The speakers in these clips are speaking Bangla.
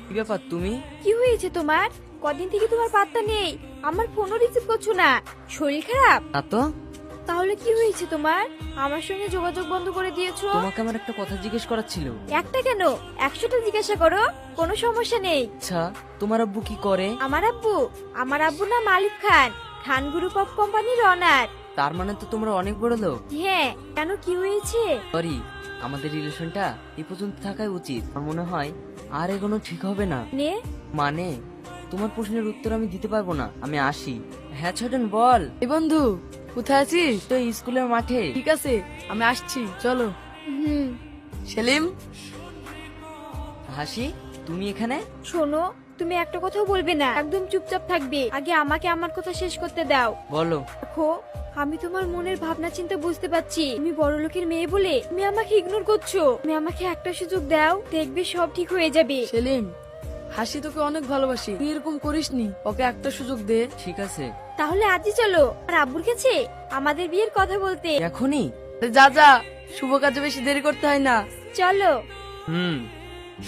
কি ব্যাপার তুমি? কি হয়েছে তোমার? কদিন থেকে তোমার পাত্তা নেই, আমার ফোনও রিসিভ করছো না। শরীর খারাপ? না তো। তাহলে কি হয়েছে তোমার? আমার সঙ্গে যোগাযোগ বন্ধ করে দিয়েছো। তোমাকে আমার একটা কথা জিজ্ঞেস করার ছিল। একটা কেন, 100টা জিজ্ঞাসা করো, কোনো সমস্যা নেই। আচ্ছা, তোমার আব্বু কি করে? আমার আব্বু নাম আলিফ খান, খান গ্রুপ অফ কোম্পানির অনার। তার মানে তো তোমরা অনেক বড় লোক। হ্যাঁ, কেন কি হয়েছে? সরি, আমাদের রিলেশনটা এই পর্যন্ত থাকাই উচিত। আমার মনে হয় আর এগোনো ঠিক হবে না। নে, মানে তোমার প্রশ্নের উত্তর আমি দিতে পারবো না, আমি আসি। হ্যাঁ ছোটন বল। এই বন্ধু, কোথায় আছিস? তো স্কুলের মাঠে। ঠিক আছে, আমি আসছি, চলো। হুম। সেলিম, হাসি, তুমি এখানে? শোনো, তুমি একটা কথাও বলবে না, একদম চুপচাপ থাকবে। আগে আমাকে আমার কথা শেষ করতে দাও। বলো। দেখো, আমি তোমার মনের ভাবনা চিন্তা বুঝতে পারছি। তুমি বড় লোকের মেয়ে বলে তুমি আমাকে ইগনোর করছো। তুমি আমাকে একটা সুযোগ দাও, দেখবে সব ঠিক হয়ে যাবে। সেলিম, হাসি তোকে অনেক ভালোবাসি, তুই এরকম করিসনি, ওকে একটা সুযোগ দে। ঠিক আছে। তাহলে আজই চলো আর আব্বুর কাছে আমাদের বিয়ের কথা বলতে। এখনই? যা যা, শুভ কাজে বেশি দেরি করতে হয় না। চলো।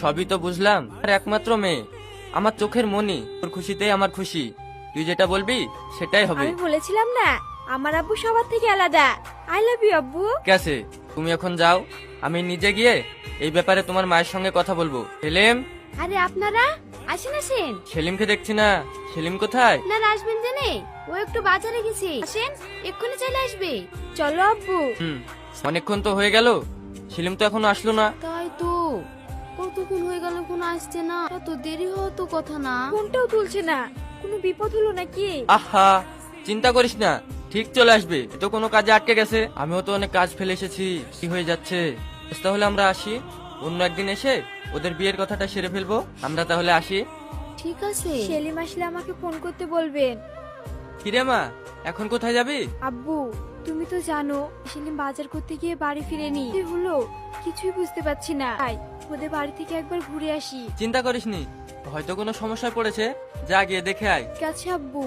সবই তো বুঝলাম, আর একমাত্র মেয়ে, আমার চোখের মনি, তোর খুশিতেই আমার খুশি। তুই যেটা বলবি সেটাই হবে। আমি বলেছিলাম না, আমার আব্বু সবার থেকে আলাদা। আই লাভ ইউ আব্বু। ঠিক আছে, তুমি এখন যাও, আমি নিজে গিয়ে এই ব্যাপারে তোমার মায়ের সঙ্গে কথা বলবো। সেলিম, আরে আপনারা আসেন আসেন। সেলিমকে দেখছি না, সেলিম কোথায়? না আসবেন জানে, ও একটু বাজারে গেছে। আসেন, এক্ষুনি চলে আসবে। চলো আব্বু। অনেকক্ষণ তো হয়ে গেল, সেলিম তো এখনো আসলো না। তাই তো, কতক্ষণ হয়ে গেল কোন আসছে না, এত দেরি হওয়া তো কথা না। ফোনটাও তুলছে না, কোনো বিপদ হলো নাকি? আহা, চিন্তা করিস না, ঠিক চলে আসবে। এ তো কোনো কাজে আটকে গেছে, আমিও তো অনেক কাজ ফেলে এসেছি, কি হয়ে যাচ্ছে। বেশ, তাহলে আমরা আসি, অন্য একদিন এসে ওদের বিয়ের কথাটা সেরে ফেলবো। আমরা তাহলে আসি। ঠিক আছে। সেলিম আসলে আমাকে ফোন করতে বলবেন। কিরে মা, এখন কোথায় যাবি? আব্বু, তুমি তো জানো সেলিম বাজার করতে গিয়ে বাড়ি ফিরেনি। কি হলো কিছুই বুঝতে পারছি না, তাই ওদের বাড়ি থেকে একবার ঘুরে আসি। চিন্তা করিসনি, হয়তো কোনো সমস্যায় পড়েছে, যা গিয়ে দেখে আয়। ঠিক আছে আব্বু।